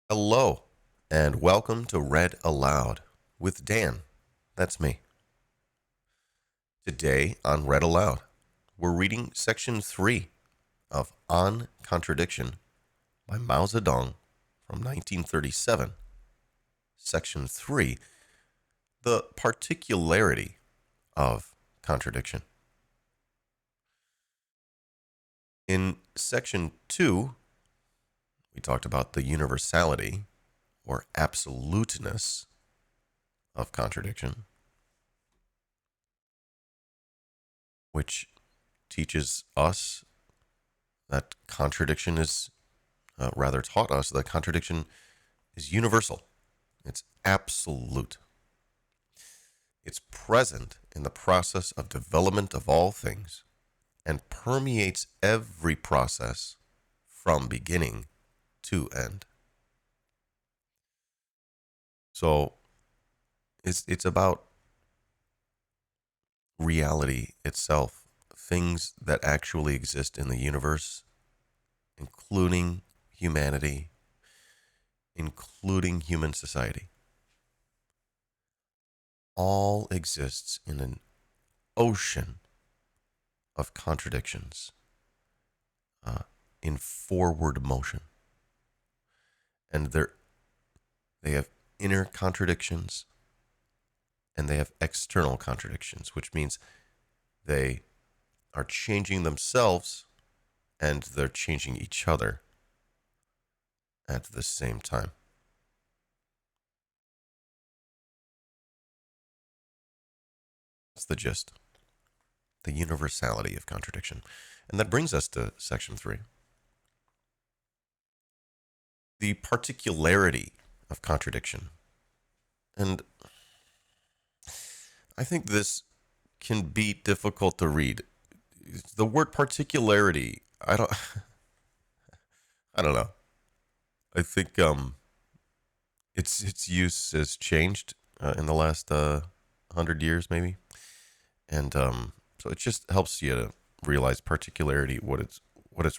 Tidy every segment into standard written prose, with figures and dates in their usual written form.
Hello, and welcome to Read Aloud with Dan. That's me. Today on Read Aloud, we're reading Section 3 of On Contradiction by Mao Zedong from 1937. Section 3, The Particularity of Contradiction. In Section 2, we talked about the universality or absoluteness of contradiction, which teaches us that contradiction is, rather taught us that contradiction is universal. It's absolute. It's present in the process of development of all things and permeates every process from beginning to end. So it's about reality itself, things that actually exist in the universe, including humanity, including human society. All exists in an ocean of contradictions, in forward motion. And they have inner contradictions and they have external contradictions, which means they are changing themselves and they're changing each other at the same time. That's the gist, the universality of contradiction. And that brings us to Section 3. The particularity of contradiction. And I think this can be difficult to read. The word particularity, I don't know. I think its use has changed in the last 100 years, maybe, and so it just helps you to realize particularity, what it's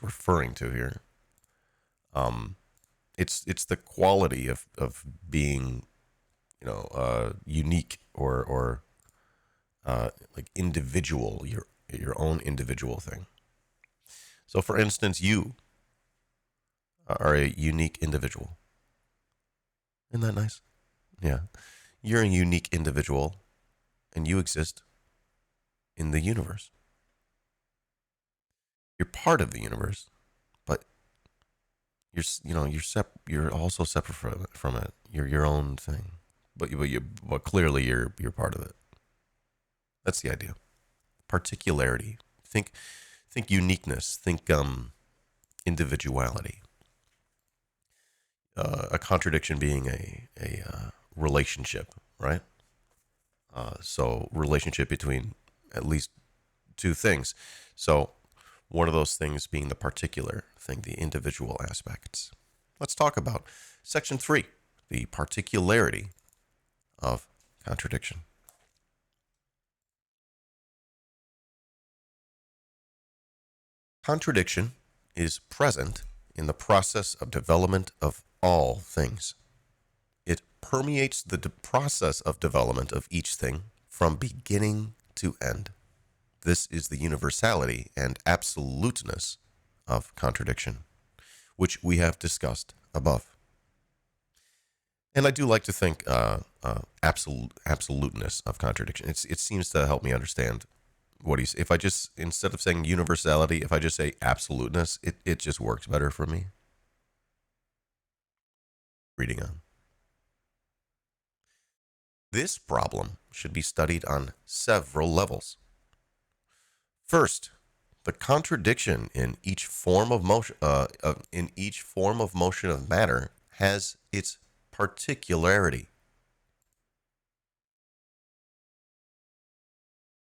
referring to here. It's the quality of being, unique or like individual, your own individual thing. So, for instance, you are a unique individual. Isn't that nice? Yeah. You're a unique individual and you exist in the universe. You're part of the universe, but you're also separate from it. You're your own thing. But clearly you're part of it. That's the idea. Particularity. Think uniqueness. Think individuality. A contradiction being a relationship, right? So relationship between at least two things. So one of those things being the particular thing, the individual aspects. Let's talk about Section 3, the particularity of contradiction. Contradiction is present in the process of development of all things. It permeates the process of development of each thing from beginning to end. This is the universality and absoluteness of contradiction, which we have discussed above. And I do like to think absoluteness of contradiction. It seems to help me understand what he's. If I just, instead of saying universality, if I just say absoluteness, it just works better for me. Reading on. This problem should be studied on several levels. First, the contradiction in each form of motion, of matter, has its particularity.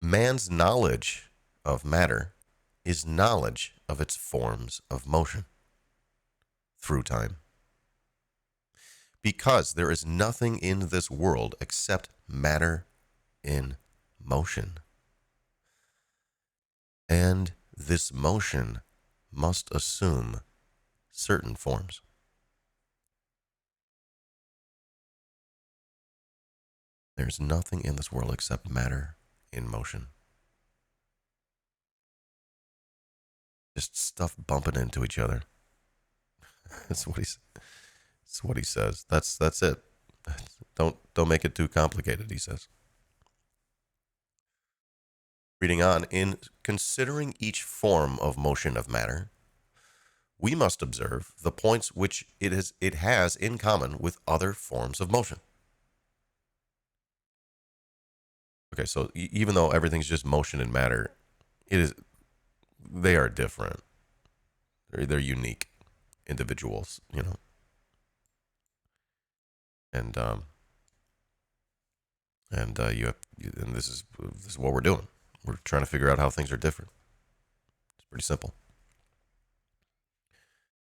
Man's knowledge of matter is knowledge of its forms of motion through time. Because there is nothing in this world except matter in motion. And this motion must assume certain forms. There's nothing in this world except matter in motion. Just stuff bumping into each other. That's what he says. That's it. Don't make it too complicated, he says. Reading on, in considering each form of motion of matter, we must observe the points which it has in common with other forms of motion. Okay, so even though everything's just motion and matter, they are different. They're unique individuals, and this is what we're doing. We're trying to figure out how things are different. It's pretty simple.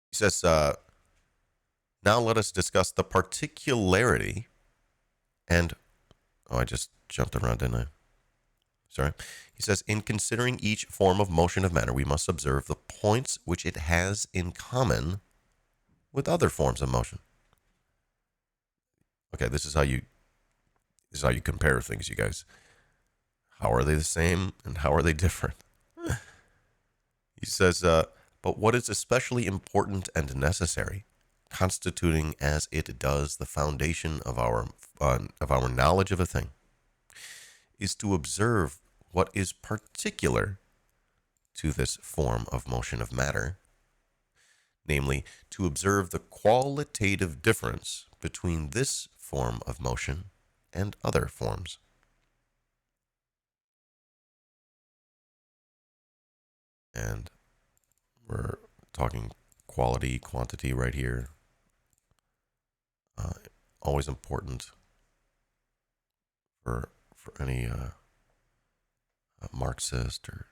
He says, now let us discuss the particularity and, I just jumped around, didn't I? Sorry. He says, in considering each form of motion of matter, we must observe the points which it has in common with other forms of motion. Okay, this is how you compare things, you guys. How are they the same and how are they different? He says, but what is especially important and necessary, constituting as it does the foundation of our knowledge of a thing, is to observe what is particular to this form of motion of matter, namely, to observe the qualitative difference between this form of motion and other forms. And we're talking quality, quantity right here. Always important for any Marxist or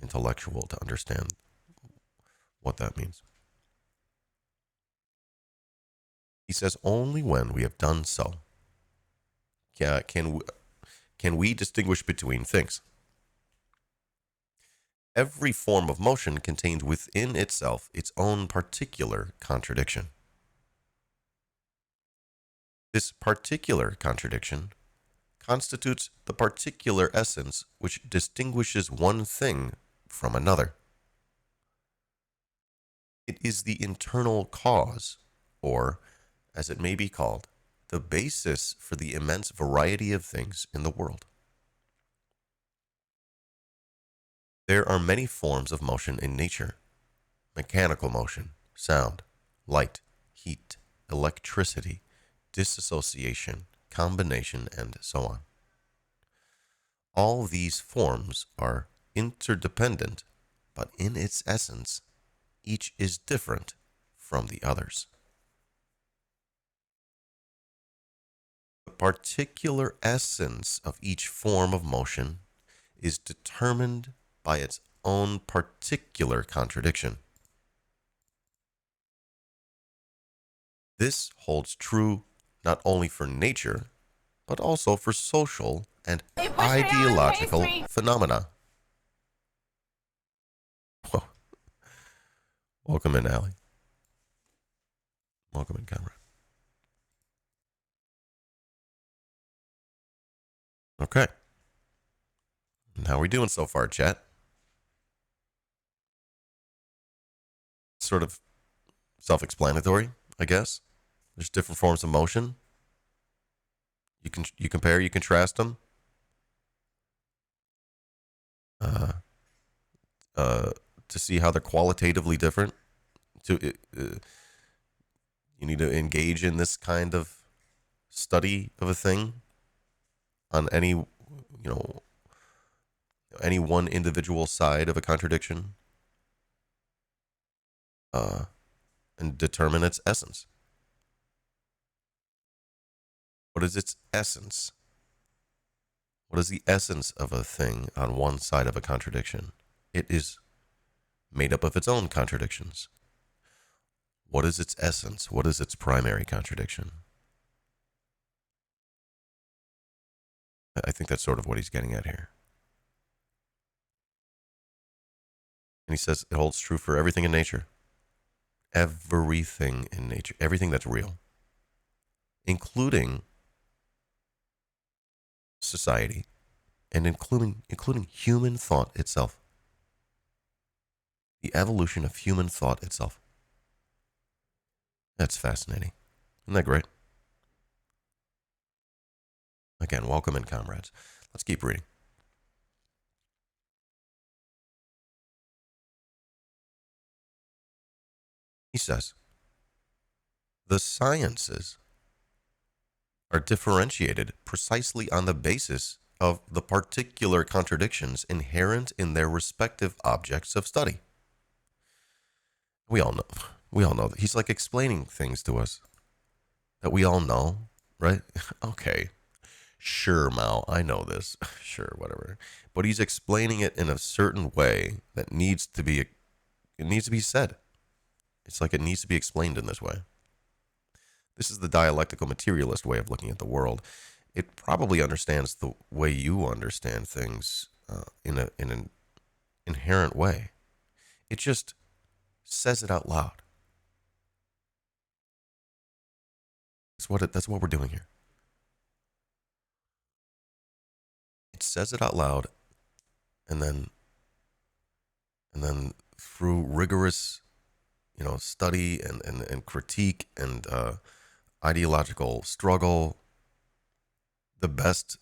intellectual to understand what that means. He says, only when we have done so can we distinguish between things. Every form of motion contains within itself its own particular contradiction. This particular contradiction constitutes the particular essence which distinguishes one thing from another. It is the internal cause, or, as it may be called, the basis for the immense variety of things in the world. There are many forms of motion in nature: mechanical motion, sound, light, heat, electricity, dissociation, combination, and so on. All these forms are interdependent, but in its essence, each is different from the others. The particular essence of each form of motion is determined by its own particular contradiction. This holds true not only for nature, but also for social and ideological phenomena. Whoa. Welcome in, Allie. Welcome in, Cameron. Okay. And how are we doing so far, chat? Sort of self-explanatory, I guess. There's different forms of motion. You compare, you contrast them. To see how they're qualitatively different. You need to engage in this kind of study of a thing on any one individual side of a contradiction, and determine its essence. What is its essence? What is the essence of a thing on one side of a contradiction? It is made up of its own contradictions. What is its essence? What is its primary contradiction? I think that's sort of what he's getting at here. And he says it holds true for everything in nature. Everything in nature. Everything that's real. Including society, and including human thought itself. The evolution of human thought itself. That's fascinating. Isn't that great? Again, welcome in, comrades. Let's keep reading. He says, the sciences are differentiated precisely on the basis of the particular contradictions inherent in their respective objects of study. We all know. We all know that. He's like explaining things to us that we all know, right? Okay. Sure, Mao, I know this. Sure, whatever. But he's explaining it in a certain way that needs to be said. It's like it needs to be explained in this way. This is the dialectical materialist way of looking at the world. It probably understands the way you understand things in an inherent way. It just says it out loud. That's what we're doing here. It says it out loud, and then through rigorous, study and critique and ideological struggle, the best,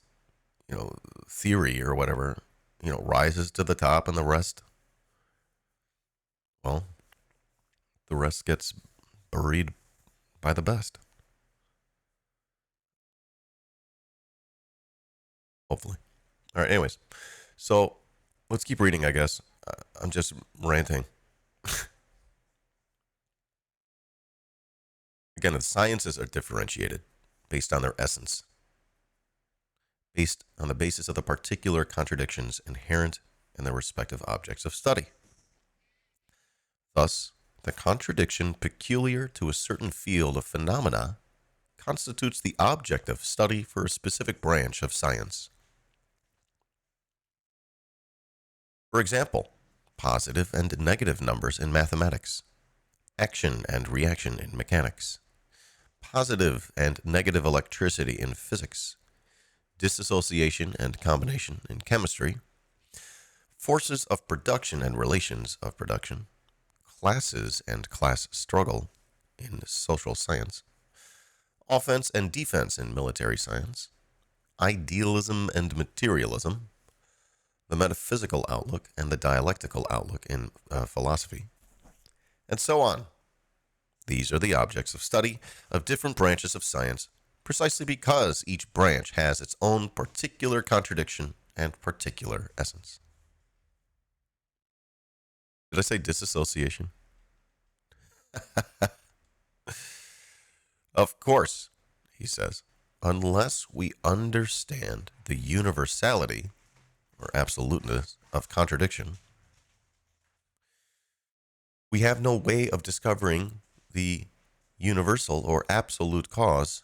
theory or whatever, rises to the top, and the rest gets buried by the best. Hopefully. All right, anyways. So let's keep reading, I guess. I'm just ranting. Again, the sciences are differentiated based on their essence, based on the basis of the particular contradictions inherent in their respective objects of study. Thus, the contradiction peculiar to a certain field of phenomena constitutes the object of study for a specific branch of science. For example, positive and negative numbers in mathematics, action and reaction in mechanics, positive and negative electricity in physics, dissociation and combination in chemistry, forces of production and relations of production, classes and class struggle in social science, offense and defense in military science, idealism and materialism, the metaphysical outlook and the dialectical outlook in philosophy, and so on. These are the objects of study of different branches of science, precisely because each branch has its own particular contradiction and particular essence. Did I say disassociation? Of course, he says, unless we understand the universality or absoluteness of contradiction, we have no way of discovering the universal or absolute cause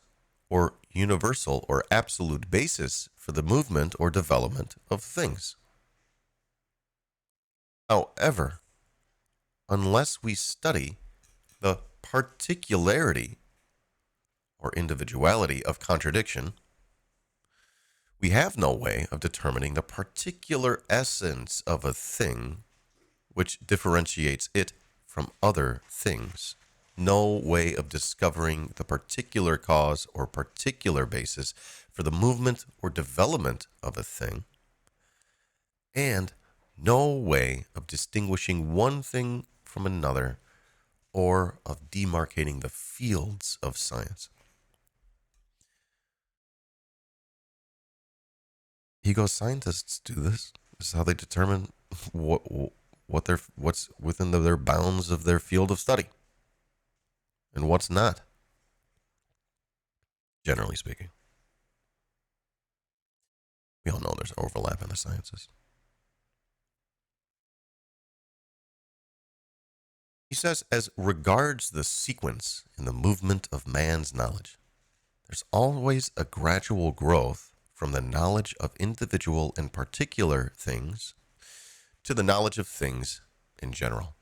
or universal or absolute basis for the movement or development of things. However, unless we study the particularity or individuality of contradiction, we have no way of determining the particular essence of a thing which differentiates it from other things. No way of discovering the particular cause or particular basis for the movement or development of a thing, and no way of distinguishing one thing from another or of demarcating the fields of science. He goes, scientists do this. This is how they determine what's within their bounds of their field of study and what's not, generally speaking. We all know there's overlap in the sciences. He says, as regards the sequence in the movement of man's knowledge, there's always a gradual growth from the knowledge of individual and particular things to the knowledge of things in general.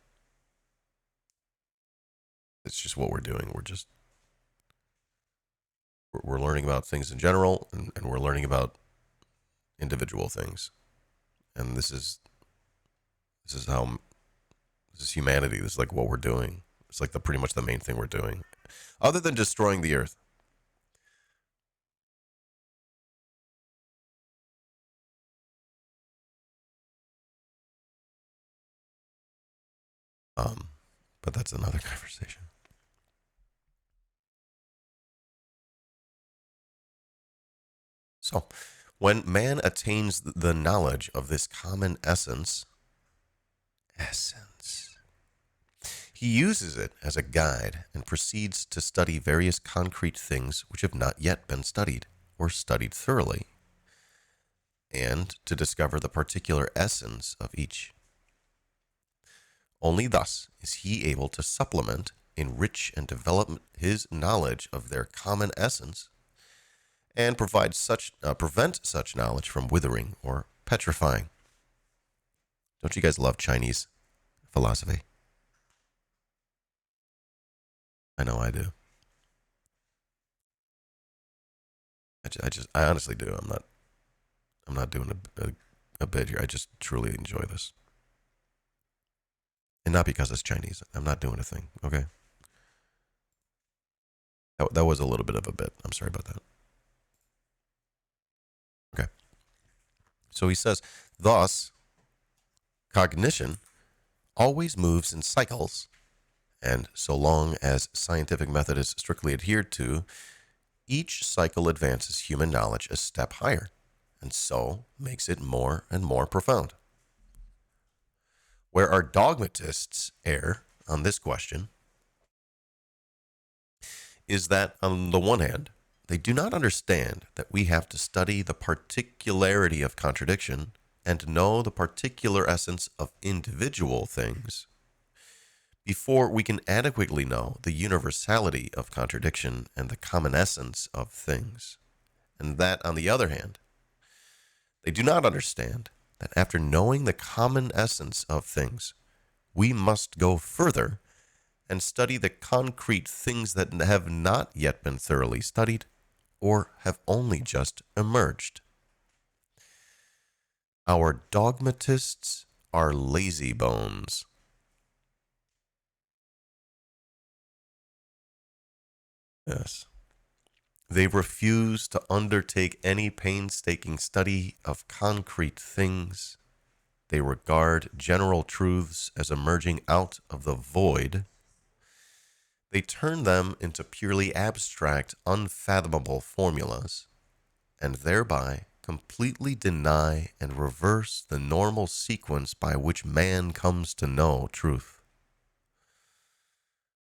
It's just what we're doing. We're learning about things in general, and we're learning about individual things. And this is how this is humanity. This is like what we're doing. It's like pretty much the main thing we're doing, other than destroying the earth. But that's another conversation. So, when man attains the knowledge of this common essence, he uses it as a guide and proceeds to study various concrete things which have not yet been studied or studied thoroughly, and to discover the particular essence of each. Only thus is he able to supplement, enrich, and develop his knowledge of their common essence, and prevent such knowledge from withering or petrifying. Don't you guys love Chinese philosophy? I know I do. I honestly do. I'm not doing a bit here. I just truly enjoy this. And not because it's Chinese. I'm not doing a thing, okay? That was a little bit of a bit. I'm sorry about that. Okay. So he says, thus, cognition always moves in cycles, and so long as scientific method is strictly adhered to, each cycle advances human knowledge a step higher, and so makes it more and more profound. Where our dogmatists err on this question is that, on the one hand, they do not understand that we have to study the particularity of contradiction and know the particular essence of individual things before we can adequately know the universality of contradiction and the common essence of things. And that, on the other hand, they do not understand that after knowing the common essence of things, we must go further and study the concrete things that have not yet been thoroughly studied or have only just emerged. Our dogmatists are lazy bones. Yes. They refuse to undertake any painstaking study of concrete things. They regard general truths as emerging out of the void. They turn them into purely abstract, unfathomable formulas, and thereby completely deny and reverse the normal sequence by which man comes to know truth.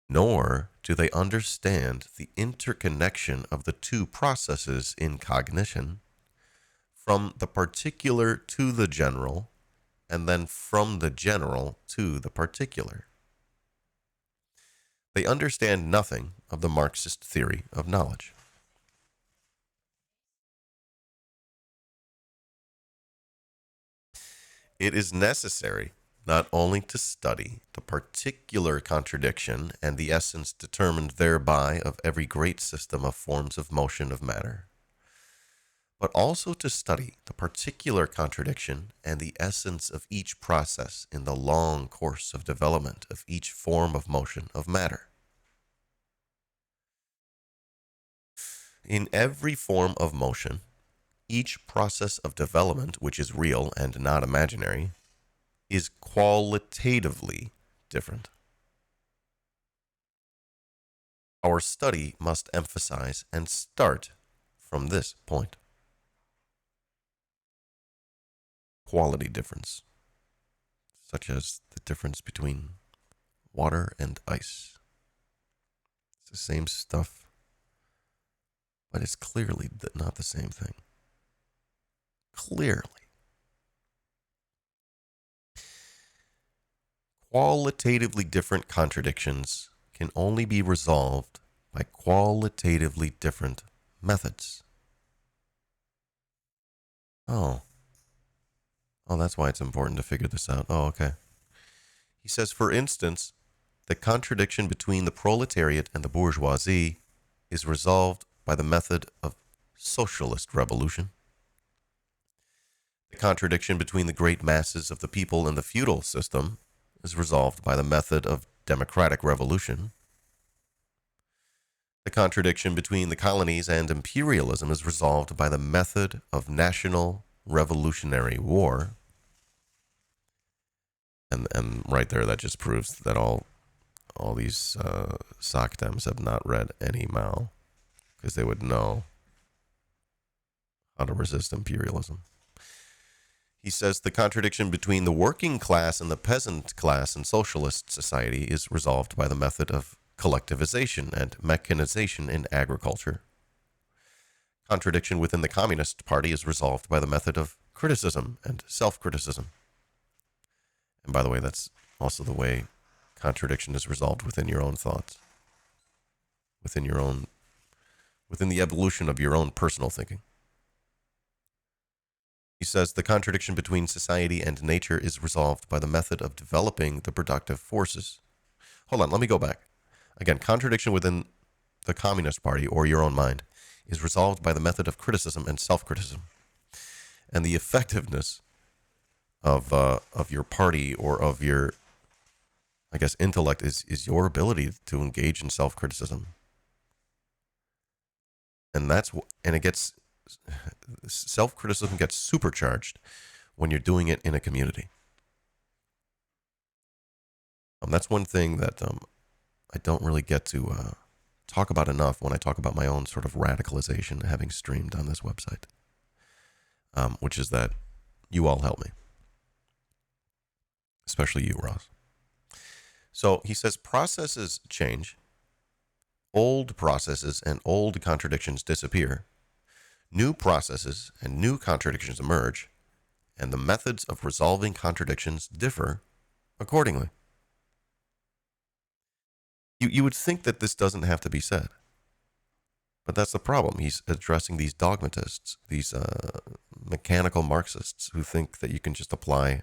Nor do they understand the interconnection of the two processes in cognition, from the particular to the general, and then from the general to the particular. They understand nothing of the Marxist theory of knowledge. It is necessary not only to study the particular contradiction and the essence determined thereby of every great system of forms of motion of matter, but also to study the particular contradiction and the essence of each process in the long course of development of each form of motion of matter. In every form of motion, each process of development which is real and not imaginary is qualitatively different. Our study must emphasize and start from this point. Quality difference, such as the difference between water and ice. It's the same stuff, but it's clearly not the same thing. Clearly. Qualitatively different contradictions can only be resolved by qualitatively different methods. Oh, that's why it's important to figure this out. Oh, okay. He says, for instance, the contradiction between the proletariat and the bourgeoisie is resolved by the method of socialist revolution. The contradiction between the great masses of the people and the feudal system is resolved by the method of democratic revolution. The contradiction between the colonies and imperialism is resolved by the method of national revolutionary war. And right there, that just proves that all these SOCDEMs have not read any MAO, because they would know how to resist imperialism. He says the contradiction between the working class and the peasant class in socialist society is resolved by the method of collectivization and mechanization in agriculture. Contradiction within the Communist Party is resolved by the method of criticism and self-criticism. And by the way, that's also the way contradiction is resolved within your own thoughts, within the evolution of your own personal thinking. He says the contradiction between society and nature is resolved by the method of developing the productive forces. Hold on, let me go back. Again, contradiction within the Communist Party or your own mind is resolved by the method of criticism and self-criticism. And the effectiveness of your party or of your, I guess, intellect is your ability to engage in self-criticism. And self-criticism gets supercharged when you're doing it in a community. That's one thing that I don't really get to talk about enough when I talk about my own sort of radicalization having streamed on this website, which is that you all help me, especially you, Ross. So he says processes change, old processes and old contradictions disappear, new processes and new contradictions emerge, and the methods of resolving contradictions differ accordingly. You would think that this doesn't have to be said, but that's the problem. He's addressing these dogmatists, these mechanical Marxists who think that you can just apply,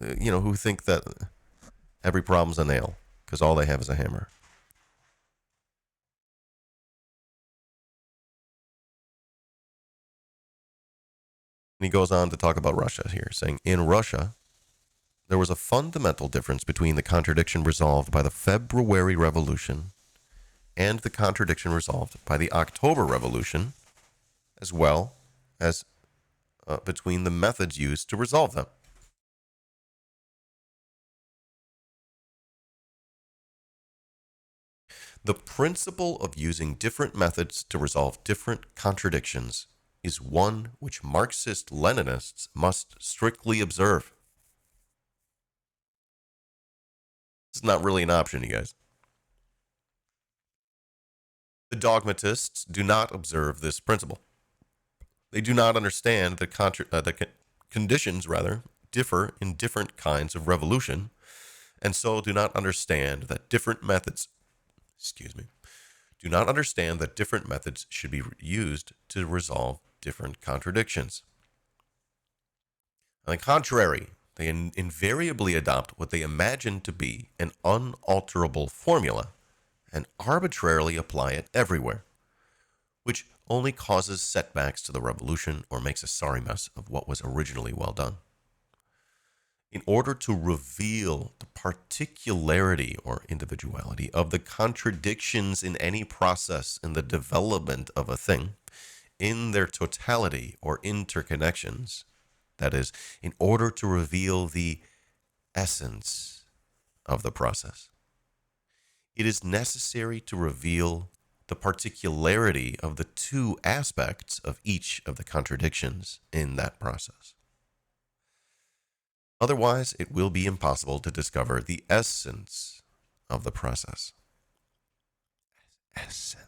who think that every problem's a nail because all they have is a hammer. And he goes on to talk about Russia here, saying, in Russia, there was a fundamental difference between the contradiction resolved by the February Revolution and the contradiction resolved by the October Revolution, as well as between the methods used to resolve them. The principle of using different methods to resolve different contradictions is one which Marxist-Leninists must strictly observe. It's not really an option, you guys. The dogmatists do not observe this principle. They do not understand that conditions differ in different kinds of revolution, and so do not understand that different methods should be used to resolve different contradictions. On the contrary, they invariably adopt what they imagine to be an unalterable formula and arbitrarily apply it everywhere, which only causes setbacks to the revolution or makes a sorry mess of what was originally well done. In order to reveal the particularity or individuality of the contradictions in any process in the development of a thing, in their totality or interconnections, that is, in order to reveal the essence of the process, it is necessary to reveal the particularity of the two aspects of each of the contradictions in that process. Otherwise, it will be impossible to discover the essence of the process. Essence.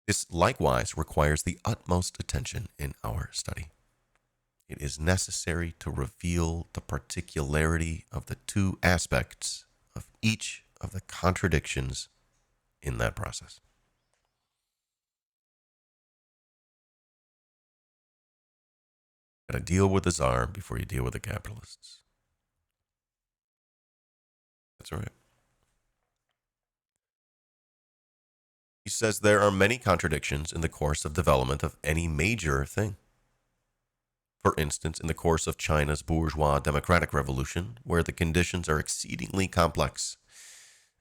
This likewise requires the utmost attention in our study. It is necessary to reveal the particularity of the two aspects of each of the contradictions in that process. Got to deal with the czar before you deal with the capitalists. That's right. He says there are many contradictions in the course of development of any major thing. For instance, in the course of China's bourgeois democratic revolution, where the conditions are exceedingly complex,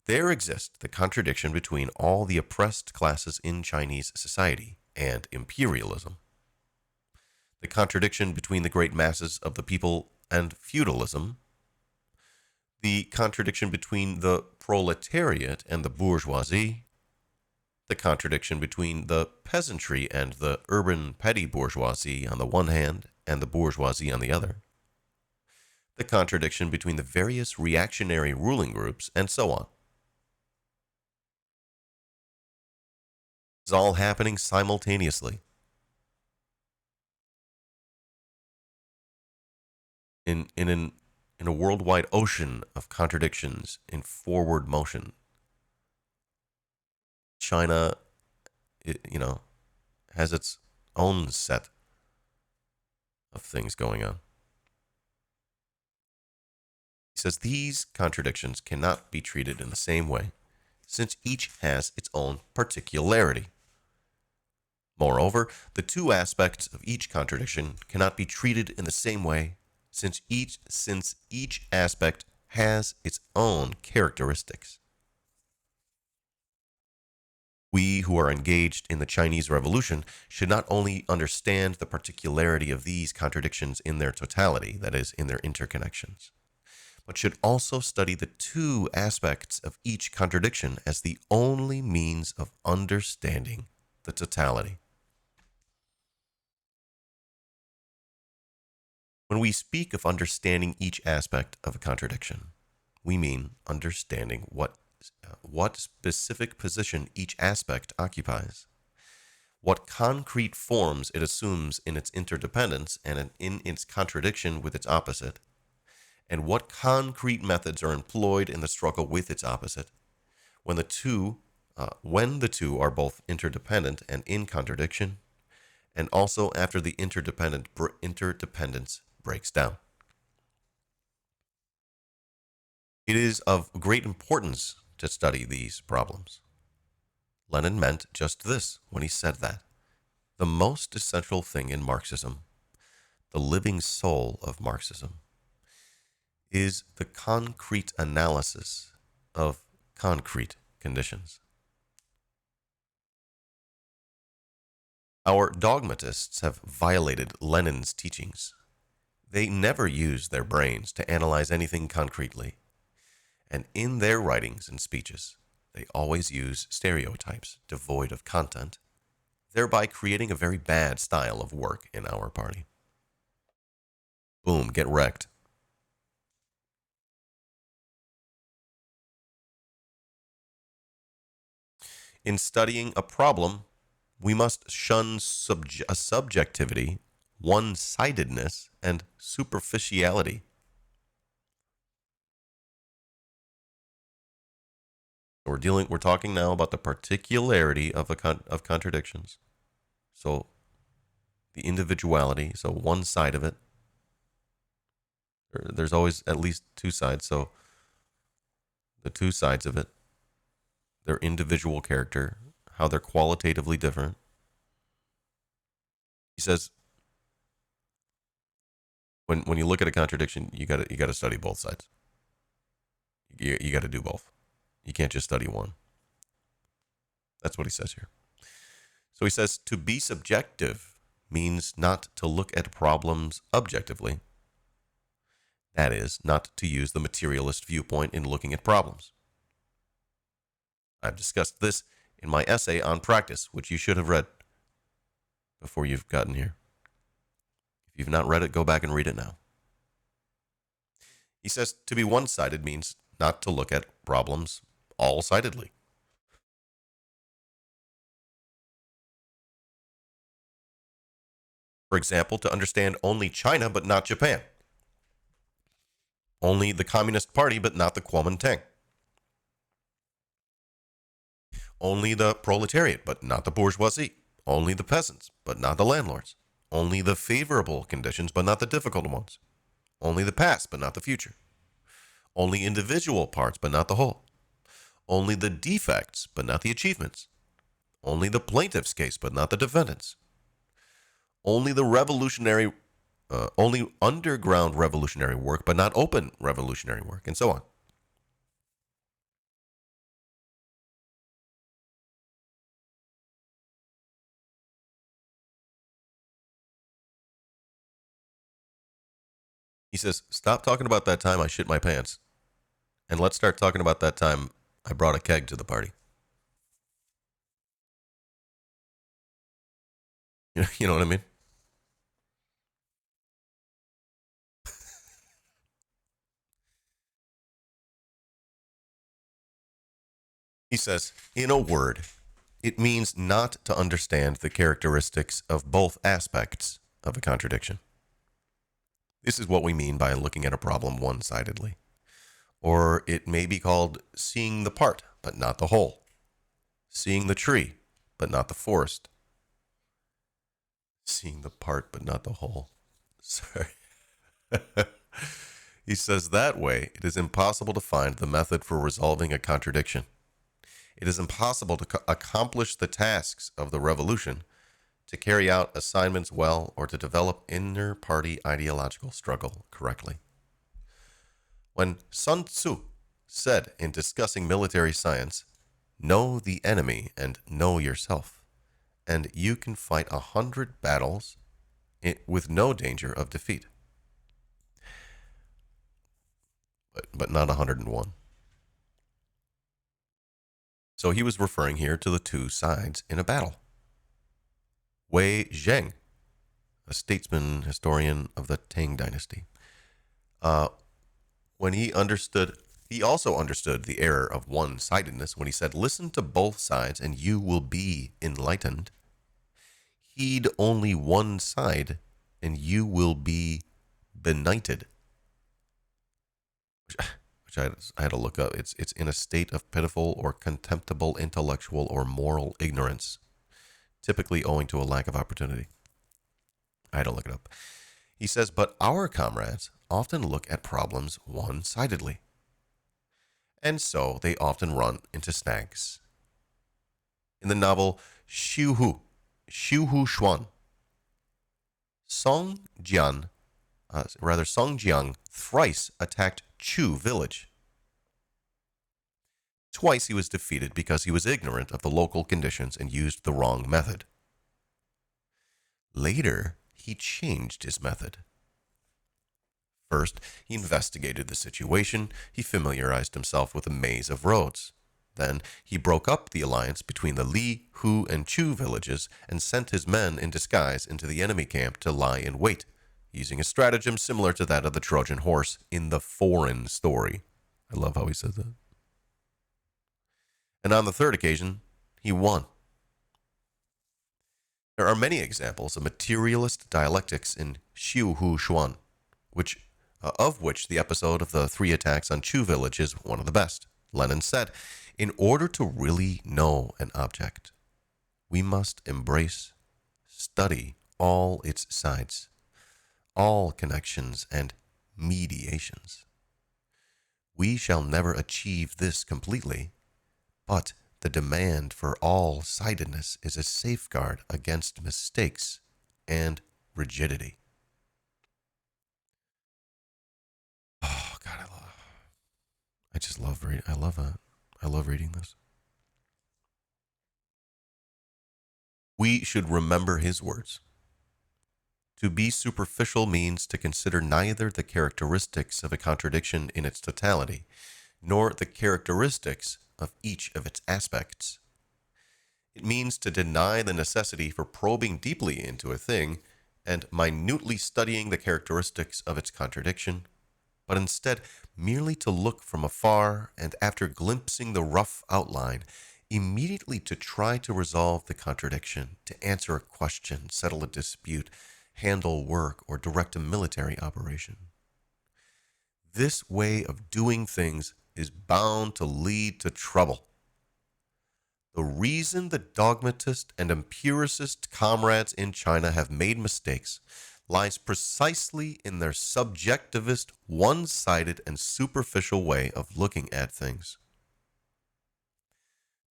there exists the contradiction between all the oppressed classes in Chinese society and imperialism. The contradiction between the great masses of the people and feudalism. The contradiction between the proletariat and the bourgeoisie. The contradiction between the peasantry and the urban petty bourgeoisie on the one hand and the bourgeoisie on the other. The contradiction between the various reactionary ruling groups, and so on. It's all happening simultaneously. In a worldwide ocean of contradictions in forward motion, China, has its own set of things going on. He says these contradictions cannot be treated in the same way, since each has its own particularity. Moreover, the two aspects of each contradiction cannot be treated in the same way, since each aspect has its own characteristics. We who are engaged in the Chinese Revolution should not only understand the particularity of these contradictions in their totality, that is, in their interconnections, but should also study the two aspects of each contradiction as the only means of understanding the totality. When we speak of understanding each aspect of a contradiction, we mean understanding what specific position each aspect occupies, what concrete forms it assumes in its interdependence and in its contradiction with its opposite, and what concrete methods are employed in the struggle with its opposite, when the two are both interdependent and in contradiction, and also after the interdependence breaks down. It is of great importance to study these problems. Lenin meant just this when he said that the most essential thing in Marxism, the living soul of Marxism, is the concrete analysis of concrete conditions. Our dogmatists have violated Lenin's teachings. They never use their brains to analyze anything concretely. And in their writings and speeches, they always use stereotypes devoid of content, thereby creating a very bad style of work in our party. Boom, get wrecked. In studying a problem, we must shun a subjectivity, one-sidedness, and superficiality. We're talking now about the particularity of contradictions. So the individuality, so one side of it. There's always at least two sides, so the two sides of it, their individual character, how they're qualitatively different. He says when you look at a contradiction, you gotta study both sides. You gotta do both. You can't just study one. That's what he says here. So he says to be subjective means not to look at problems objectively. That is, not to use the materialist viewpoint in looking at problems. I've discussed this in my essay on practice, which you should have read before you've gotten here. If you've not read it, go back and read it now. He says to be one-sided means not to look at problems all-sidedly. For example, to understand only China but not Japan. Only the Communist Party but not the Kuomintang. Only the proletariat but not the bourgeoisie. Only the peasants but not the landlords. Only the favorable conditions but not the difficult ones. Only the past but not the future. Only individual parts but not the whole. Only the defects but not the achievements. Only the plaintiff's case but not the defendant's. Only the revolutionary only underground revolutionary work, but not open revolutionary work, and so on. He says, stop talking about that time I shit my pants, and let's start talking about that time I brought a keg to the party. You know what I mean? He says, in a word, it means not to understand the characteristics of both aspects of a contradiction. This is what we mean by looking at a problem one-sidedly. Or it may be called seeing the part, but not the whole. Seeing the tree, but not the forest. Seeing the part, but not the whole. Sorry. He says that way, it is impossible to find the method for resolving a contradiction. It is impossible to accomplish the tasks of the revolution, to carry out assignments well, or to develop inter-party ideological struggle correctly. When Sun Tzu said in discussing military science, know the enemy and know yourself, and you can fight 100 battles with no danger of defeat. But not 101. So he was referring here to the two sides in a battle. Wei Zheng, a statesman historian of the Tang dynasty, when he also understood the error of one-sidedness when he said, listen to both sides and you will be enlightened. Heed only one side and you will be benighted. Which I had to look up. It's in a state of pitiful or contemptible intellectual or moral ignorance, typically owing to a lack of opportunity. I had to look it up. He says, but our comrades often look at problems one-sidedly, and so they often run into snags. In the novel Xiu Hu Xuan, Song Jiang thrice attacked Chu village. Twice he was defeated because he was ignorant of the local conditions and used the wrong method. Later, he changed his method. First, he investigated the situation. He familiarized himself with a maze of roads. Then, he broke up the alliance between the Li, Hu, and Chu villages and sent his men in disguise into the enemy camp to lie in wait, using a stratagem similar to that of the Trojan horse in the foreign story. I love how he says that. And on the third occasion, he won. There are many examples of materialist dialectics in Xiu Hu Xuan, of which the episode of the 3 attacks on Chu village is one of the best. Lenin said, in order to really know an object, we must embrace, study all its sides, all connections and mediations. We shall never achieve this completely, but the demand for all-sidedness is a safeguard against mistakes and rigidity. Oh God, I love reading this. We should remember his words. To be superficial means to consider neither the characteristics of a contradiction in its totality, nor the characteristics of each of its aspects. It means to deny the necessity for probing deeply into a thing and minutely studying the characteristics of its contradiction, but instead merely to look from afar and, after glimpsing the rough outline, immediately to try to resolve the contradiction, to answer a question, settle a dispute, handle work, or direct a military operation. This way of doing things is bound to lead to trouble. The reason the dogmatist and empiricist comrades in China have made mistakes lies precisely in their subjectivist, one-sided, and superficial way of looking at things.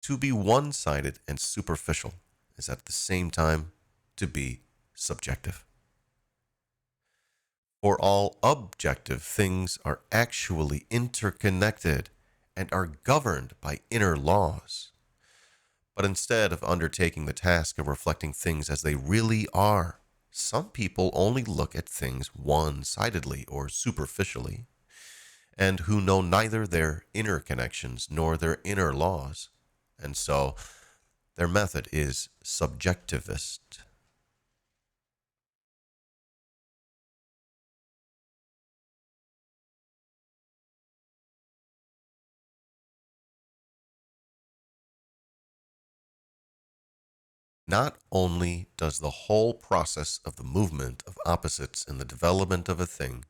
To be one-sided and superficial is at the same time to be subjective. For all objective things are actually interconnected and are governed by inner laws. But instead of undertaking the task of reflecting things as they really are, some people only look at things one-sidedly or superficially, and who know neither their inner connections nor their inner laws. And so their method is subjectivist. Not only does the whole process of the movement of opposites in the development of a thing,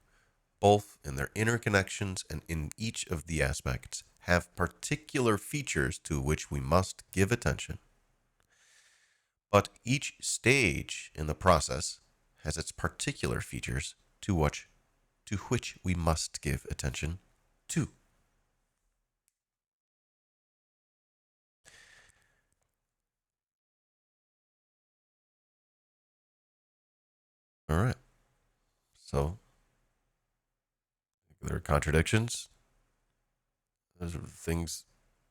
both in their interconnections and in each of the aspects, have particular features to which we must give attention, but each stage in the process has its particular features to which we must give attention too. All right. So there are contradictions. Those are things,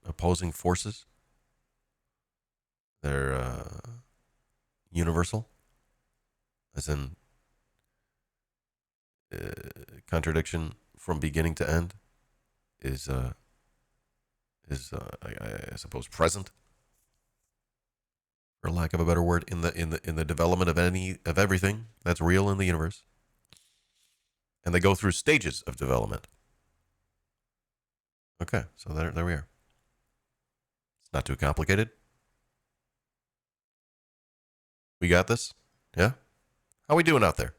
opposing forces. They're universal, as in contradiction from beginning to end I suppose present, for lack of a better word, in the development of everything that's real in the universe, and they go through stages of development. Okay, so there we are. It's not too complicated. We got this. Yeah. How we doing out there?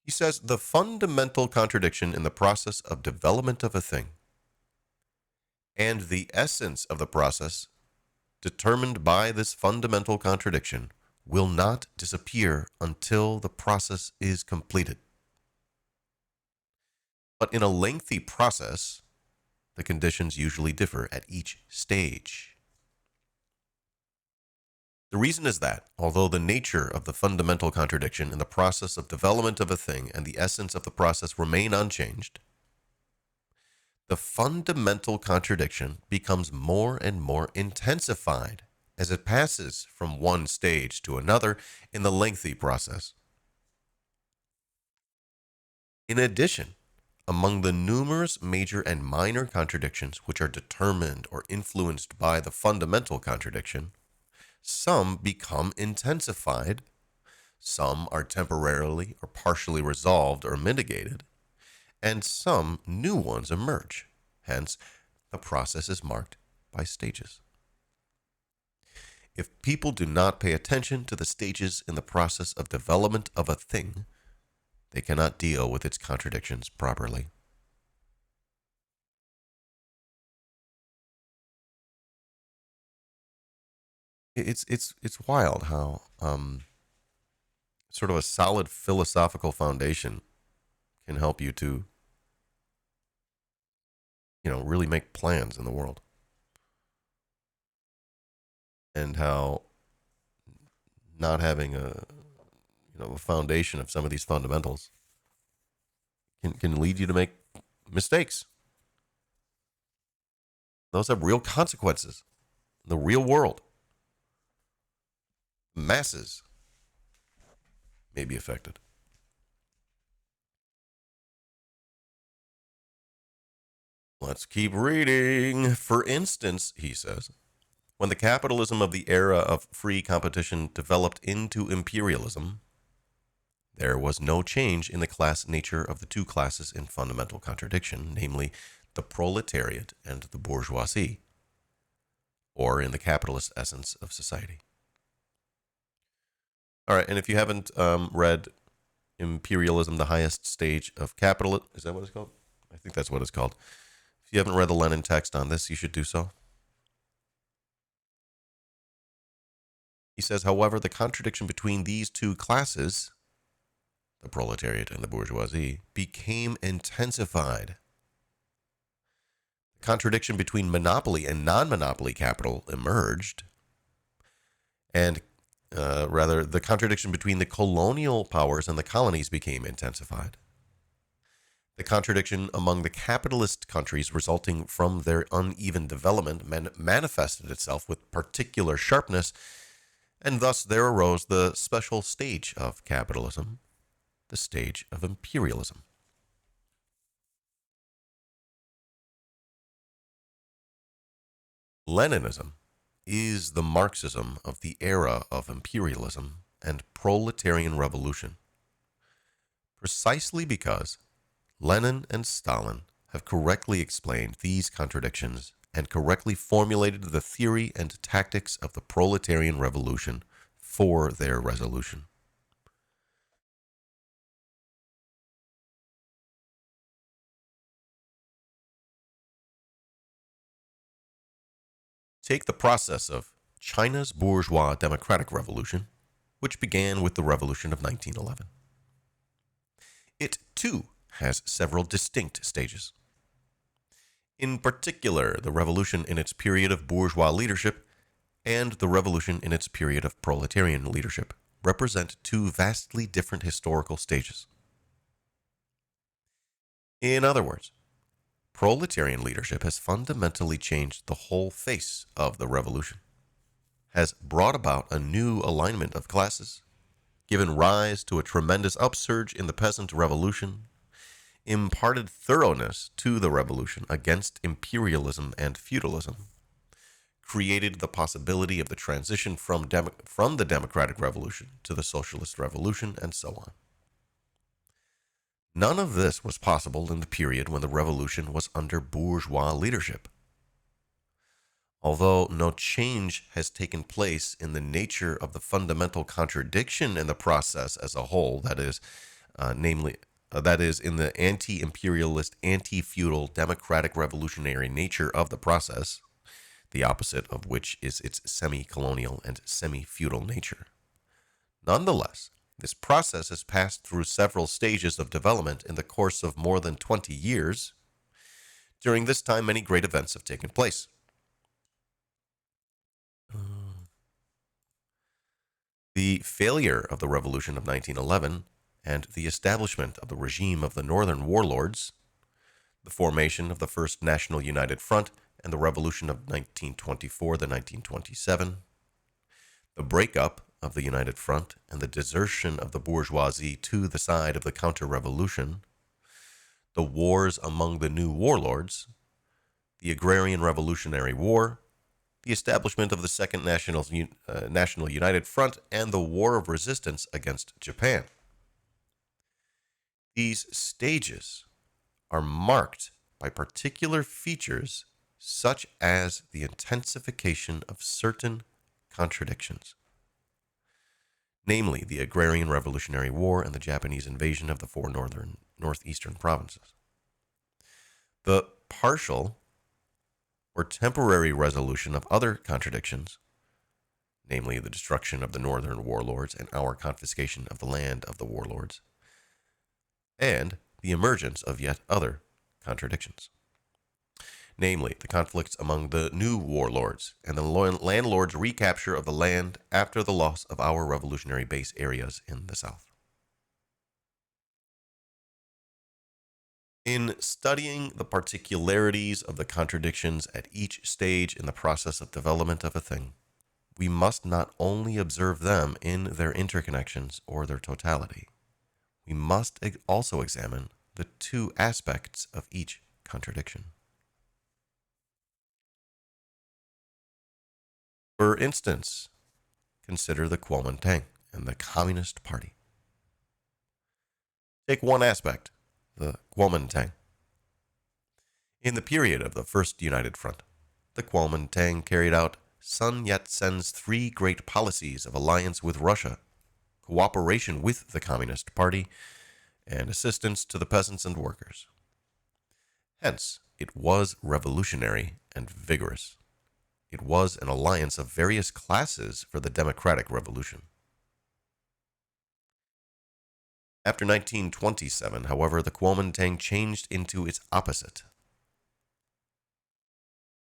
He says the fundamental contradiction in the process of development of a thing and the essence of the process determined by this fundamental contradiction will not disappear until the process is completed. But in a lengthy process, the conditions usually differ at each stage. The reason is that, although the nature of the fundamental contradiction in the process of development of a thing and the essence of the process remain unchanged, the fundamental contradiction becomes more and more intensified as it passes from one stage to another in the lengthy process. In addition, among the numerous major and minor contradictions which are determined or influenced by the fundamental contradiction, some become intensified, some are temporarily or partially resolved or mitigated, and some new ones emerge. Hence, the process is marked by stages. If people do not pay attention to the stages in the process of development of a thing, they cannot deal with its contradictions properly. It's wild how sort of a solid philosophical foundation can help you to really make plans in the world, and how not having a foundation of some of these fundamentals can lead you to make mistakes. Those have real consequences in the real world. Masses may be affected. Let's keep reading. For instance, he says, when the capitalism of the era of free competition developed into imperialism, there was no change in the class nature of the two classes in fundamental contradiction, namely the proletariat and the bourgeoisie, or in the capitalist essence of society. All right, and if you haven't read Imperialism, the Highest Stage of Capitalism, is that what it's called? I think that's what it's called. If you haven't read the Lenin text on this, you should do so. He says, however, the contradiction between these two classes, the proletariat and the bourgeoisie, became intensified. The contradiction between monopoly and non-monopoly capital emerged, and the contradiction between the colonial powers and the colonies became intensified. The contradiction among the capitalist countries resulting from their uneven development manifested itself with particular sharpness, and thus there arose the special stage of capitalism, the stage of imperialism. Leninism is the Marxism of the era of imperialism and proletarian revolution, precisely because Lenin and Stalin have correctly explained these contradictions and correctly formulated the theory and tactics of the proletarian revolution for their resolution. Take the process of China's bourgeois democratic revolution, which began with the revolution of 1911. It, too, has several distinct stages. In particular, the revolution in its period of bourgeois leadership and the revolution in its period of proletarian leadership represent two vastly different historical stages. In other words, proletarian leadership has fundamentally changed the whole face of the revolution, has brought about a new alignment of classes, given rise to a tremendous upsurge in the peasant revolution, imparted thoroughness to the revolution against imperialism and feudalism, created the possibility of the transition from the democratic revolution to the socialist revolution, and so on. None of this was possible in the period when the revolution was under bourgeois leadership. Although no change has taken place in the nature of the fundamental contradiction in the process as a whole, that is in the anti-imperialist, anti-feudal, democratic revolutionary nature of the process, the opposite of which is its semi-colonial and semi-feudal nature. Nonetheless, this process has passed through several stages of development in the course of more than 20 years. During this time, many great events have taken place. The failure of the revolution of 1911 and the establishment of the regime of the northern warlords, the formation of the First National United Front and the revolution of 1924 to 1927, the breakup of the United Front and the desertion of the bourgeoisie to the side of the counter-revolution, the wars among the new warlords, the Agrarian Revolutionary War, the establishment of the Second National United Front, and the War of Resistance against Japan. These stages are marked by particular features such as the intensification of certain contradictions, namely the Agrarian Revolutionary War and the Japanese invasion of the four northeastern provinces. The partial or temporary resolution of other contradictions, namely the destruction of the northern warlords and our confiscation of the land of the warlords, and the emergence of yet other contradictions, namely the conflicts among the new warlords and the landlords' recapture of the land after the loss of our revolutionary base areas in the South. In studying the particularities of the contradictions at each stage in the process of development of a thing, we must not only observe them in their interconnections or their totality, we must also examine the two aspects of each contradiction. For instance, consider the Kuomintang and the Communist Party. Take one aspect, the Kuomintang. In the period of the First United Front, the Kuomintang carried out Sun Yat-sen's three great policies of alliance with Russia, cooperation with the Communist Party, and assistance to the peasants and workers. Hence, it was revolutionary and vigorous. It was an alliance of various classes for the democratic revolution. After 1927, however, the Kuomintang changed into its opposite.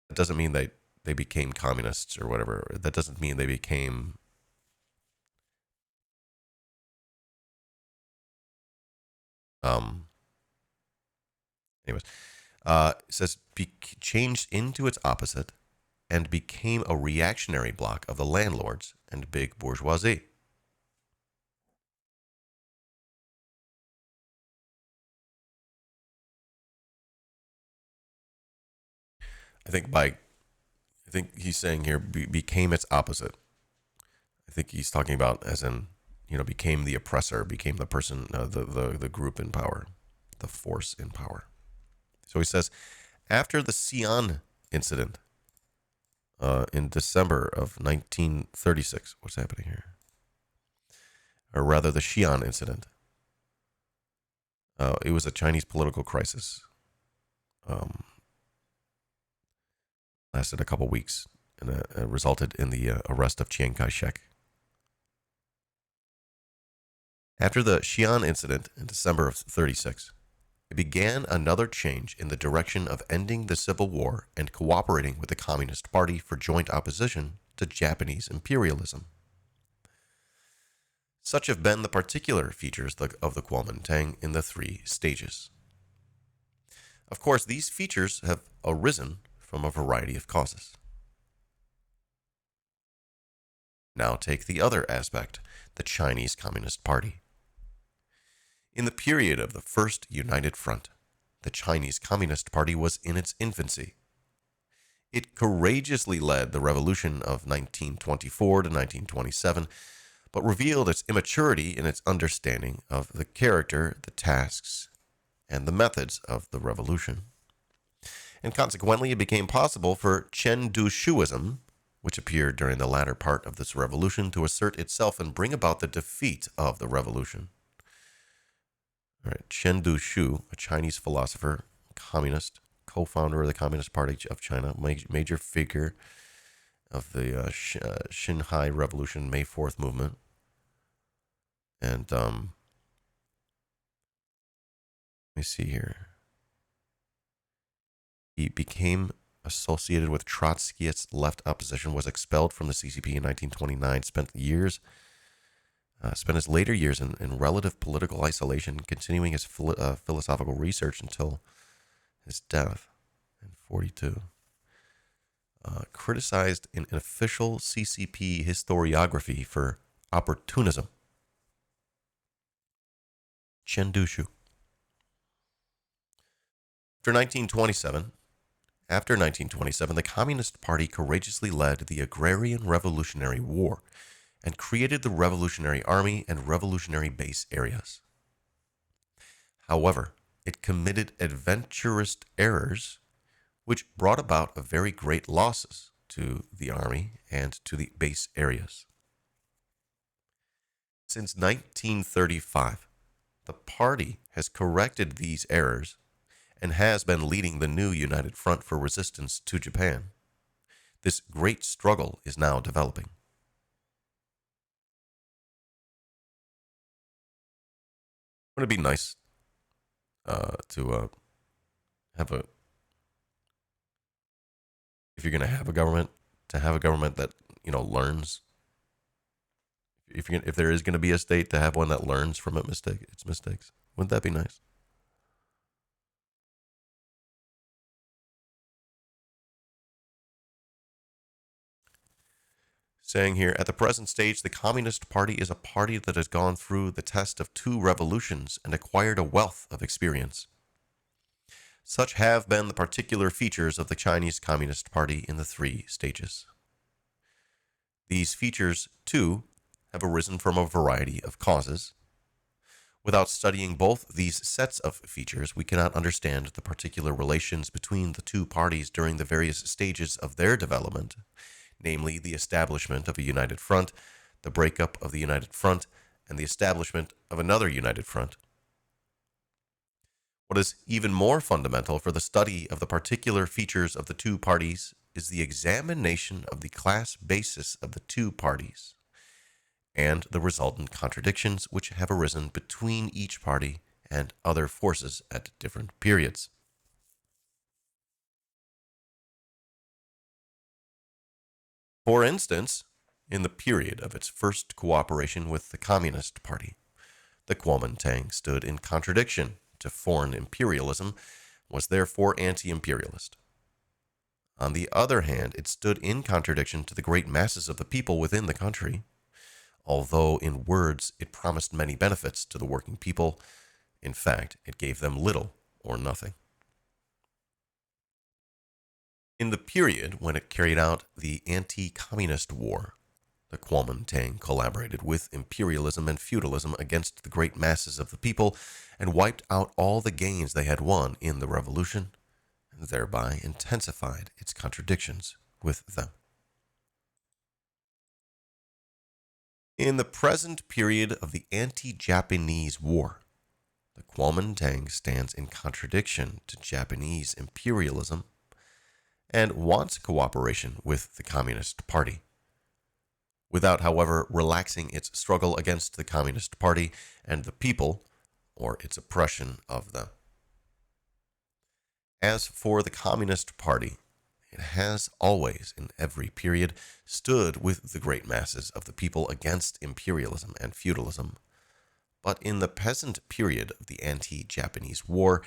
That doesn't mean they became communists or whatever. That doesn't mean they became Um, anyways, it says changed into its opposite and became a reactionary bloc of the landlords and big bourgeoisie. I think by I think he's saying here became its opposite. I think he's talking about as in became the oppressor, became the person, the group in power, the force in power. So he says after the Xi'an incident in December of 1936, what's happening here? Or rather, the Xi'an incident. It was a Chinese political crisis. Um, lasted a couple weeks and resulted in the arrest of Chiang Kai-shek. After the Xi'an incident in December of 36, it began another change in the direction of ending the Civil War and cooperating with the Communist Party for joint opposition to Japanese imperialism. Such have been the particular features of the Kuomintang in the three stages. Of course, these features have arisen from a variety of causes. Now take the other aspect, the Chinese Communist Party. In the period of the First United Front, the Chinese Communist Party was in its infancy. It courageously led the revolution of 1924 to 1927, but revealed its immaturity in its understanding of the character, the tasks, and the methods of the revolution. And consequently, it became possible for Chen-Du-Shuism, which appeared during the latter part of this revolution, to assert itself and bring about the defeat of the revolution. All right, Chen Du-Shu, a Chinese philosopher, communist, co-founder of the Communist Party of China, major figure of the Xinhai Revolution, May 4th movement. And let me see here. He became associated with Trotskyist left opposition, was expelled from the CCP in 1929, spent his later years in relative political isolation, continuing his philosophical research until his death in 1942. Criticized in an official CCP historiography for opportunism. Chen Du-Shu. After 1927, the Communist Party courageously led the Agrarian Revolutionary War and created the Revolutionary Army and Revolutionary Base areas. However, it committed adventurous errors which brought about a very great losses to the army and to the base areas. Since 1935, the party has corrected these errors and has been leading the new United Front for resistance to Japan. This great struggle is now developing. Wouldn't it be nice to have a, if you're going to have a government, to have a government that learns. If there is going to be a state, to have one that learns from its mistakes. Wouldn't that be nice? Saying here, at the present stage, the Communist Party is a party that has gone through the test of 2 revolutions and acquired a wealth of experience. Such have been the particular features of the Chinese Communist Party in the 3 stages. These features, too, have arisen from a variety of causes. Without studying both these sets of features, we cannot understand the particular relations between the 2 parties during the various stages of their development, namely the establishment of a united front, the breakup of the united front, and the establishment of another united front. What is even more fundamental for the study of the particular features of the 2 parties is the examination of the class basis of the 2 parties and the resultant contradictions which have arisen between each party and other forces at different periods. For instance, in the period of its first cooperation with the Communist Party, The Kuomintang stood in contradiction to foreign imperialism, was therefore anti-imperialist. On the other hand, it stood in contradiction to the great masses of the people within the country. Although in words it promised many benefits to the working people, in fact, it gave them little or nothing. In the period when it carried out the anti-communist war, the Kuomintang collaborated with imperialism and feudalism against the great masses of the people and wiped out all the gains they had won in the revolution, and thereby intensified its contradictions with them. In the present period of the anti-Japanese war, the Kuomintang stands in contradiction to Japanese imperialism and wants cooperation with the Communist Party, without, however, relaxing its struggle against the Communist Party and the people, or its oppression of them. As for the Communist Party, it has always, in every period, stood with the great masses of the people against imperialism and feudalism. But in the present period of the anti-Japanese war,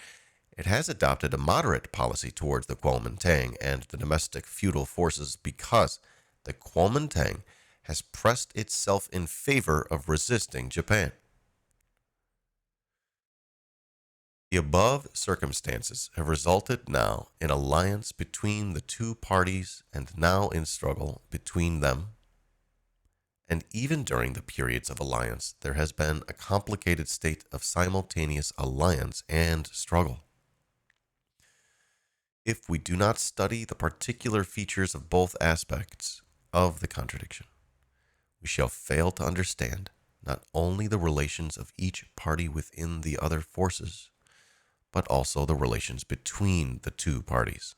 it has adopted a moderate policy towards the Kuomintang and the domestic feudal forces because the Kuomintang has pressed itself in favor of resisting Japan. The above circumstances have resulted now in alliance between the two parties and now in struggle between them. And even during the periods of alliance, there has been a complicated state of simultaneous alliance and struggle. If we do not study the particular features of both aspects of the contradiction, we shall fail to understand not only the relations of each party within the other forces, but also the relations between the two parties.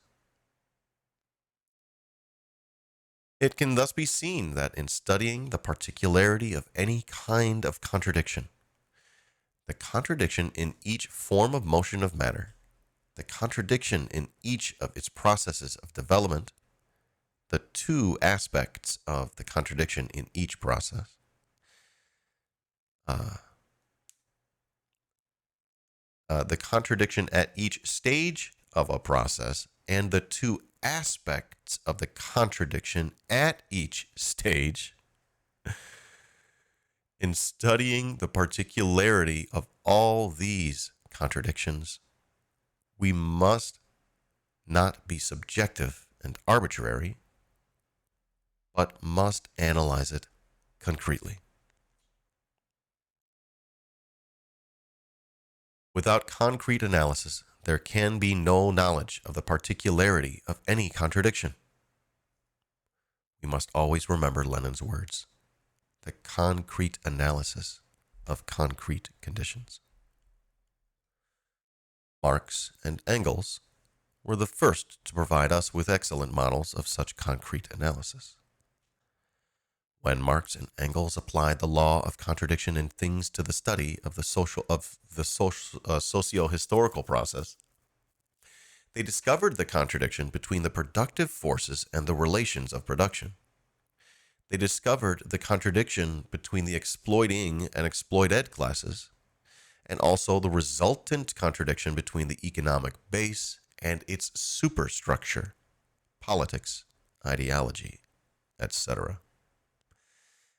It can thus be seen that in studying the particularity of any kind of contradiction, the contradiction in each form of motion of matter, the contradiction in each of its processes of development, the two aspects of the contradiction in each process, the contradiction at each stage of a process, and the two aspects of the contradiction at each stage. In studying the particularity of all these contradictions, we must not be subjective and arbitrary, but must analyze it concretely. Without concrete analysis, there can be no knowledge of the particularity of any contradiction. We must always remember Lenin's words, the concrete analysis of concrete conditions. Marx and Engels were the first to provide us with excellent models of such concrete analysis. When Marx and Engels applied the law of contradiction in things to the study of the socio-historical process, they discovered the contradiction between the productive forces and the relations of production. They discovered the contradiction between the exploiting and exploited classes, and also the resultant contradiction between the economic base and its superstructure, politics, ideology, etc.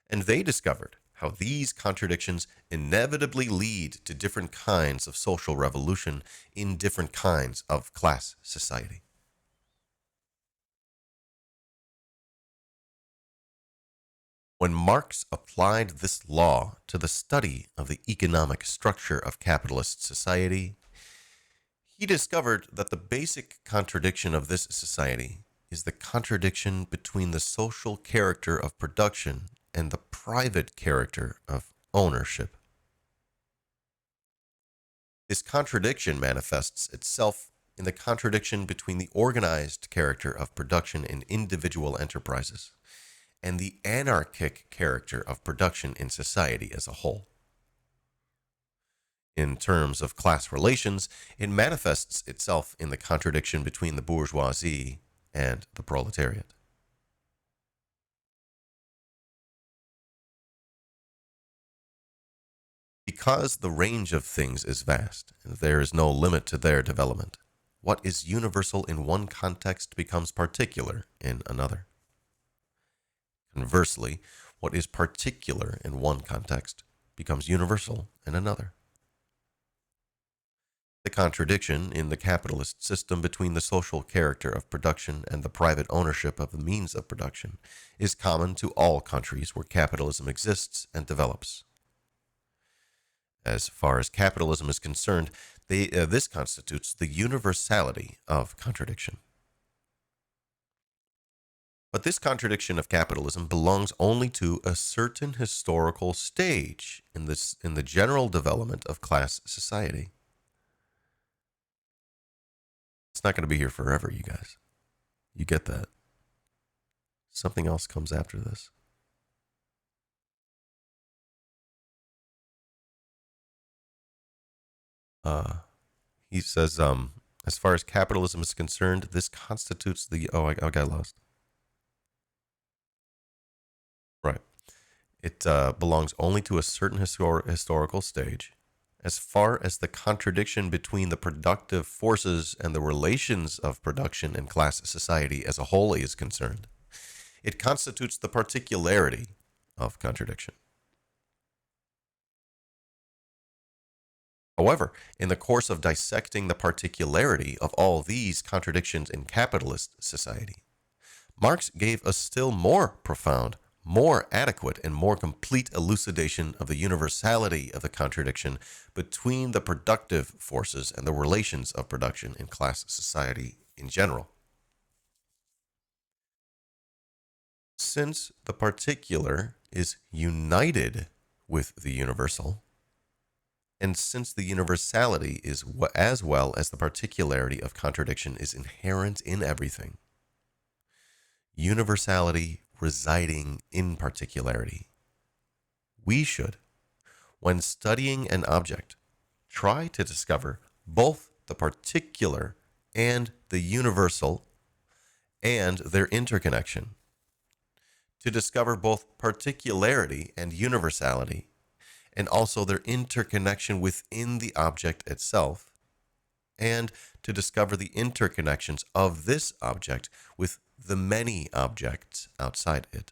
And they discovered how these contradictions inevitably lead to different kinds of social revolution in different kinds of class society. When Marx applied this law to the study of the economic structure of capitalist society, he discovered that the basic contradiction of this society is the contradiction between the social character of production and the private character of ownership. This contradiction manifests itself in the contradiction between the organized character of production in individual enterprises and the anarchic character of production in society as a whole. In terms of class relations, it manifests itself in the contradiction between the bourgeoisie and the proletariat. Because the range of things is vast, and there is no limit to their development, what is universal in one context becomes particular in another. Conversely, what is particular in one context becomes universal in another. The contradiction in the capitalist system between the social character of production and the private ownership of the means of production is common to all countries where capitalism exists and develops. As far as capitalism is concerned, this constitutes the universality of contradiction. But this contradiction of capitalism belongs only to a certain historical stage in the general development of class society. It's not going to be here forever, you guys. You get that? Something else comes after this. He says, as far as capitalism is concerned, this constitutes the... Oh, I got lost. Right. It belongs only to a certain historical stage. As far as the contradiction between the productive forces and the relations of production and class society as a whole is concerned, it constitutes the particularity of contradiction. However, in the course of dissecting the particularity of all these contradictions in capitalist society, Marx gave a still more profound, more adequate, and more complete elucidation of the universality of the contradiction between the productive forces and the relations of production in class society in general. Since the particular is united with the universal, and since the universality is as well as the particularity of contradiction is inherent in everything, universality residing in particularity, we should, when studying an object, try to discover both the particular and the universal and their interconnection. To discover both particularity and universality, and also their interconnection within the object itself, and to discover the interconnections of this object with the many objects outside it.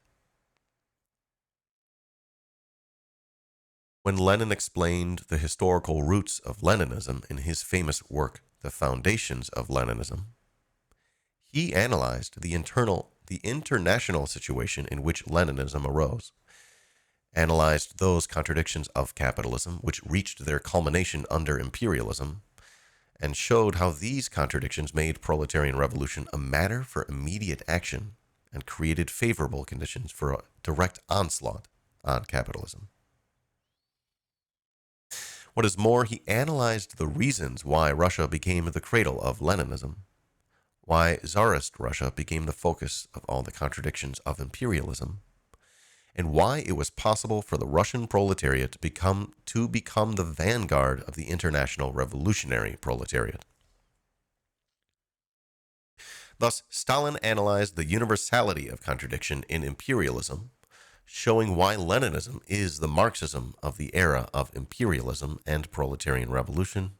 When Lenin explained the historical roots of Leninism in his famous work, The Foundations of Leninism, he analyzed the international situation in which Leninism arose, analyzed those contradictions of capitalism which reached their culmination under imperialism, and showed how these contradictions made proletarian revolution a matter for immediate action and created favorable conditions for a direct onslaught on capitalism. What is more, he analyzed the reasons why Russia became the cradle of Leninism, why Tsarist Russia became the focus of all the contradictions of imperialism, and why it was possible for the Russian proletariat to become the vanguard of the international revolutionary proletariat. Thus, Stalin analyzed the universality of contradiction in imperialism, showing why Leninism is the Marxism of the era of imperialism and proletarian revolution,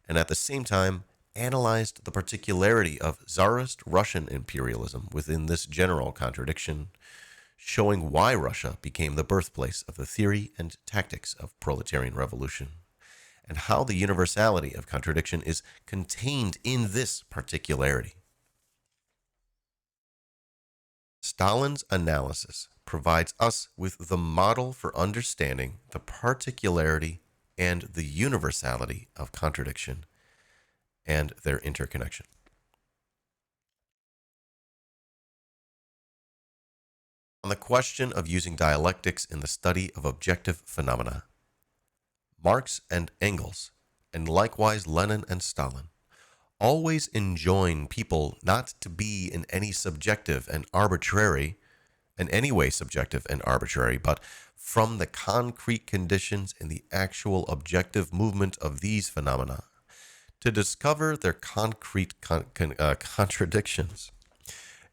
and at the same time analyzed the particularity of Tsarist Russian imperialism within this general contradiction, showing why Russia became the birthplace of the theory and tactics of proletarian revolution, and how the universality of contradiction is contained in this particularity. Stalin's analysis provides us with the model for understanding the particularity and the universality of contradiction and their interconnection. On the question of using dialectics in the study of objective phenomena, Marx and Engels, and likewise Lenin and Stalin, always enjoin people not to be in any way subjective and arbitrary, but from the concrete conditions in the actual objective movement of these phenomena, to discover their concrete contradictions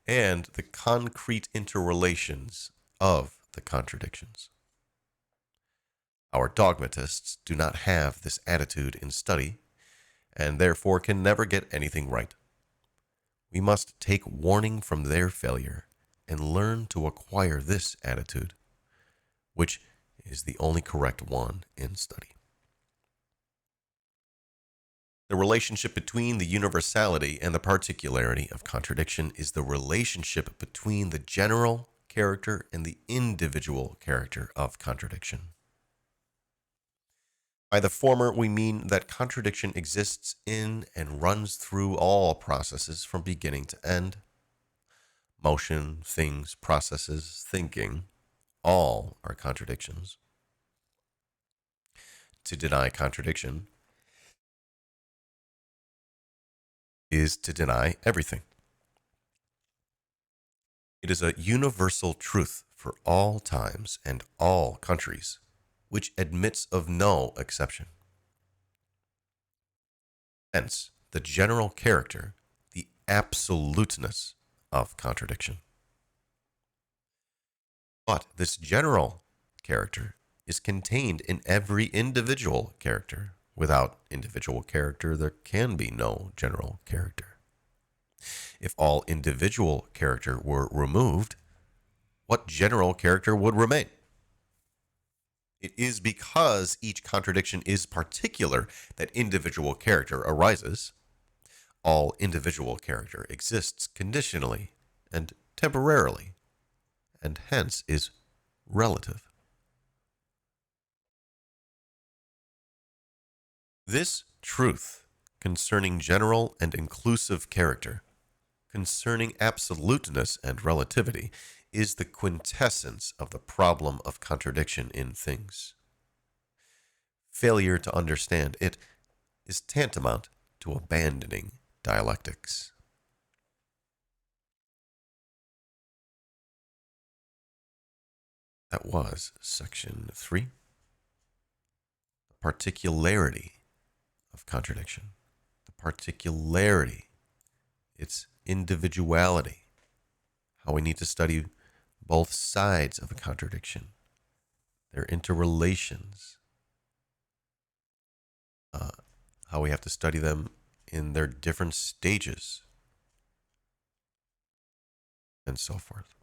and the concrete interrelations of the contradictions. Our dogmatists do not have this attitude in study, and therefore can never get anything right. We must take warning from their failure and learn to acquire this attitude, which is the only correct one in study. The relationship between the universality and the particularity of contradiction is the relationship between the general character and the individual character of contradiction. By the former, we mean that contradiction exists in and runs through all processes from beginning to end. Motion, things, processes, thinking, all are contradictions. To deny contradiction is to deny everything. It is a universal truth for all times and all countries, which admits of no exception. Hence, the general character, the absoluteness of contradiction. But this general character is contained in every individual character. Without individual character, there can be no general character. If all individual character were removed, what general character would remain? It is because each contradiction is particular that individual character arises. All individual character exists conditionally and temporarily, and hence is relative. This truth concerning general and inclusive character, concerning absoluteness and relativity, is the quintessence of the problem of contradiction in things. Failure to understand it is tantamount to abandoning dialectics. That was section 3. The particularity of contradiction. The particularity, its individuality, how we need to study both sides of a contradiction, their interrelations, how we have to study them in their different stages, and so forth.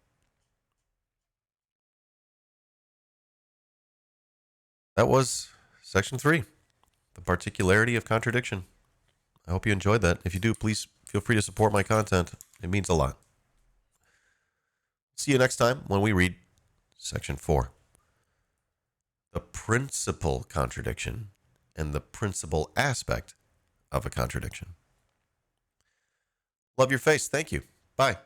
That was section 3, the particularity of contradiction. I hope you enjoyed that. If you do, please feel free to support my content. It means a lot. See you next time when we read section 4, the principal contradiction and the principal aspect of a contradiction. Love your face. Thank you. Bye.